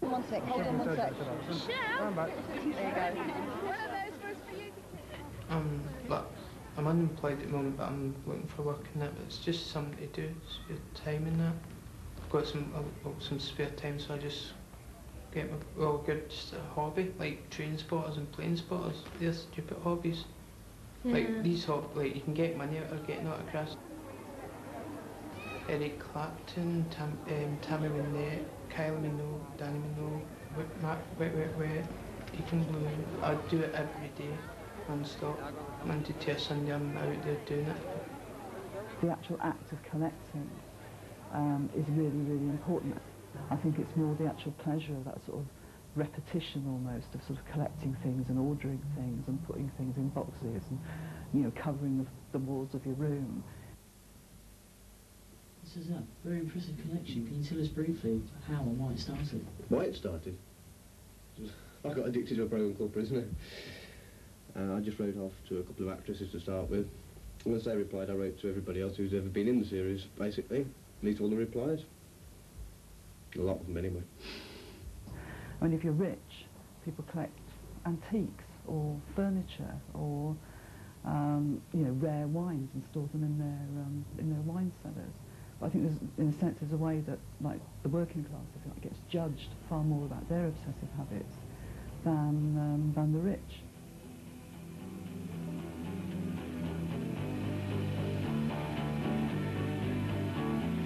One sec, hold on one sec. There you go. Like, I'm unemployed at the moment, but I'm looking for work in that. It's just something to do, spare time in that. I've got some spare time, so I just get my good just a hobby, like train spotters and plane spotters. They're stupid hobbies. Yeah. Like these like you can get money out of getting autographs. Eric Clapton, Tammy Wynette, Kylie Minogue, Danny Minogue, Wet, Ethan Blue. I do it every day, non-stop. Monday to Sunday I'm out there doing it. The actual act of collecting is really, really important. I think it's more the actual pleasure of that sort of repetition almost of sort of collecting things and ordering things and putting things in boxes and, you know, covering the walls of your room. This is a very impressive collection. Can you tell us briefly how and why it started? Why it started? I got addicted to a program called Prisoner. I just wrote off to a couple of actresses to start with. Once they replied, I wrote to everybody else who's ever been in the series, basically. At least all the replies. A lot of them, anyway. I mean, if you're rich, people collect antiques or furniture or, you know, rare wines and store them in their wine cellars. But I think there's, in a sense, there's a way that, like, the working class, if you like, gets judged far more about their obsessive habits than the rich.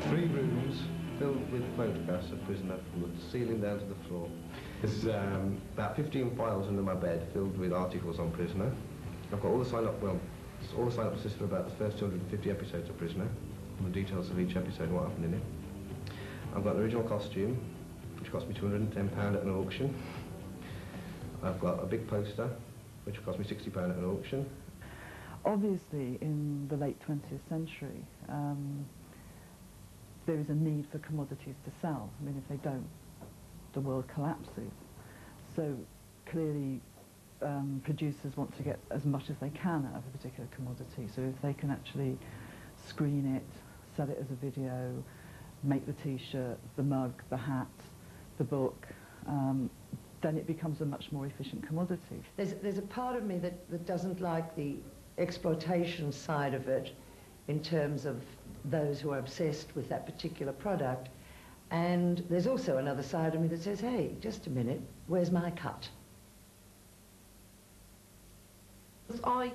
Three rooms filled with photographs of Prisoner from the ceiling down to the floor. There's about 15 files under my bed filled with articles on Prisoner. I've got all the sign-up, well, all the sign-up lists for about the first 250 episodes of Prisoner, and the details of each episode and what happened in it. I've got an original costume, which cost me £210 at an auction. I've got a big poster, which cost me £60 at an auction. Obviously, in the late 20th century, there is a need for commodities to sell. I mean, if they don't, the world collapses. So clearly, producers want to get as much as they can out of a particular commodity. So if they can actually screen it, sell it as a video, make the T-shirt, the mug, the hat, the book, then it becomes a much more efficient commodity. There's a part of me that doesn't like the exploitation side of it in terms of those who are obsessed with that particular product. And there's also another side of me that says, hey, just a minute, where's my cut? I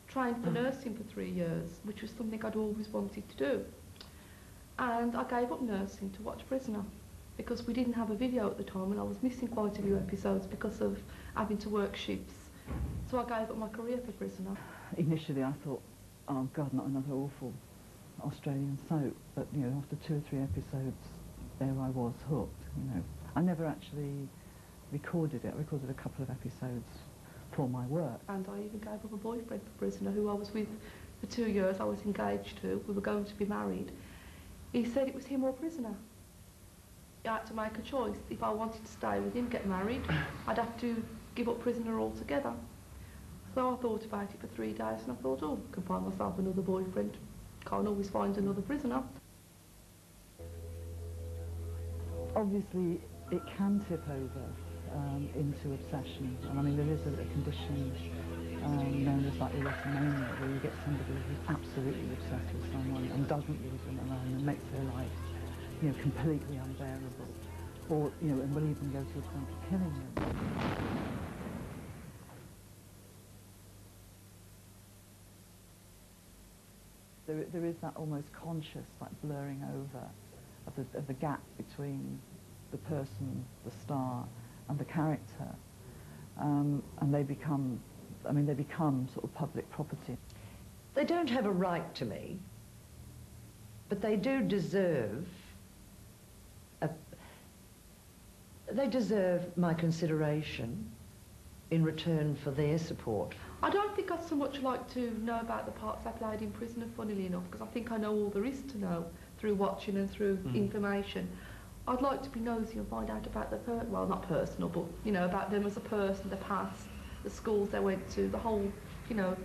trained for nursing for 3 years, which was something I'd always wanted to do. And I gave up nursing to watch Prisoner, because we didn't have a video at the time and I was missing quite a few episodes because of having to work shifts. So I gave up my career for Prisoner. Initially I thought, oh God, not another awful Australian soap, but you know, after 2 or 3 episodes, there I was hooked, you know. I never actually recorded it. I recorded a couple of episodes for my work. And I even gave up a boyfriend for Prisoner, who I was with for 2 years. I was engaged to. We were going to be married. He said it was him or Prisoner. I had to make a choice. If I wanted to stay with him, get married, I'd have to give up Prisoner altogether. So I thought about it for 3 days and I thought, oh, I can find myself another boyfriend. Can't always find another Prisoner. Obviously, it can tip over into obsession. And I mean, there is a condition known as like erotomania, where you get somebody who's absolutely obsessed with someone and doesn't leave them alone and makes their life, you know, completely unbearable. Or, you know, and will even go to the point of killing them. There is that almost conscious, like, blurring over of the gap between the person, the star, and the character, and they become, I mean, they become sort of public property. They don't have a right to me, but they do deserve they deserve my consideration in return for their support. I don't think I'd so much like to know about the parts I played in Prisoner, funnily enough, because I think I know all there is to know through watching and through information. I'd like to be nosy and find out about the, well, not personal, but, you know, about them as a person, the past, the schools they went to, the whole, you know,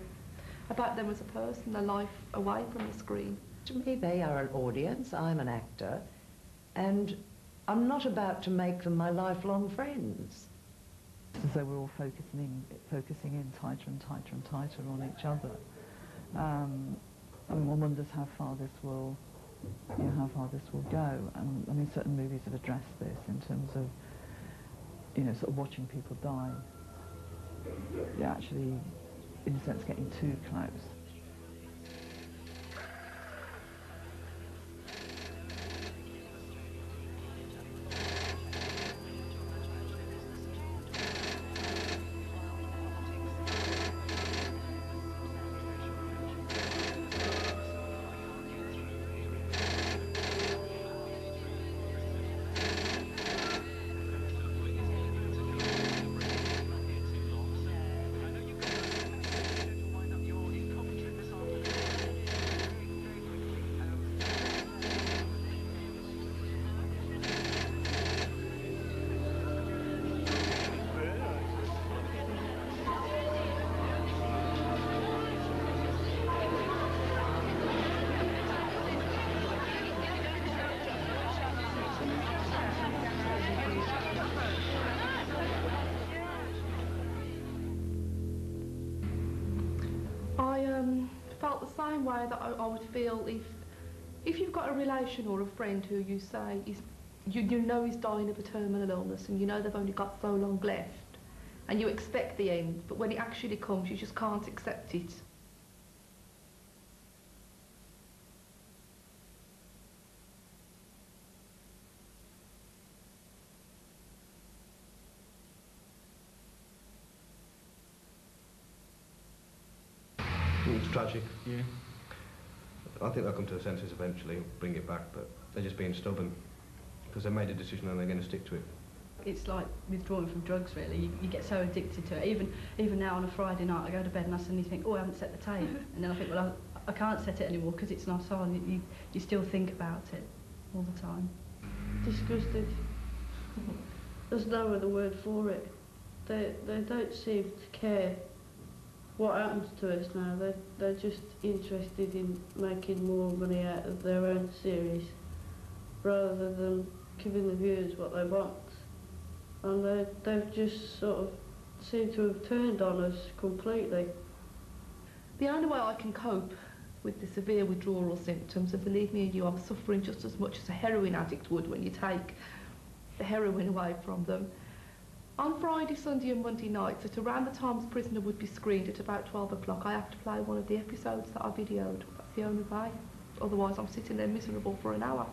about them as a person, their life away from the screen. To me, they are an audience, I'm an actor, and I'm not about to make them my lifelong friends. So we're all focusing in tighter and tighter and tighter on each other. And one wonders how far this will, how far this will go. And I mean, certain movies have addressed this in terms of, sort of watching people die. You're actually, in a sense, getting too close. Felt the same way that I would feel if you've got a relation or a friend who you say you know is dying of a terminal illness and you know they've only got so long left and you expect the end, but when it actually comes you just can't accept it. It's tragic. Yeah. I think they'll come to their senses eventually and bring it back, but they're just being stubborn because they made a decision and they're going to stick to it. It's like withdrawing from drugs, really. You get so addicted to it. Even now on a Friday night, I go to bed and I suddenly think, oh, I haven't set the tape. And then I think, well, I can't set it anymore because it's not on. You still think about it all the time. Disgusted. There's no other word for it. They don't seem to care what happens to us now. They're just interested in making more money out of their own series rather than giving the viewers what they want. And they've just sort of seemed to have turned on us completely. The only way I can cope with the severe withdrawal symptoms, and believe me and you, I'm suffering just as much as a heroin addict would when you take the heroin away from them. On Friday, Sunday and Monday nights, at around the time the prisoner would be screened at about 12 o'clock, I have to play one of the episodes that I videoed. That's the only way. Otherwise, I'm sitting there miserable for an hour.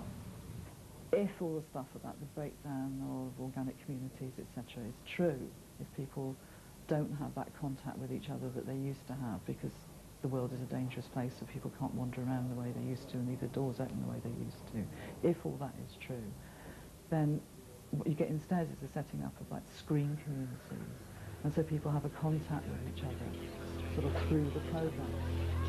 If all the stuff about the breakdown of organic communities, etc., is true, if people don't have that contact with each other that they used to have, because the world is a dangerous place so people can't wander around the way they used to and leave the doors open the way they used to, if all that is true, then what you get instead is the setting up of like screen communities, and so people have a contact with each other sort of through the programme.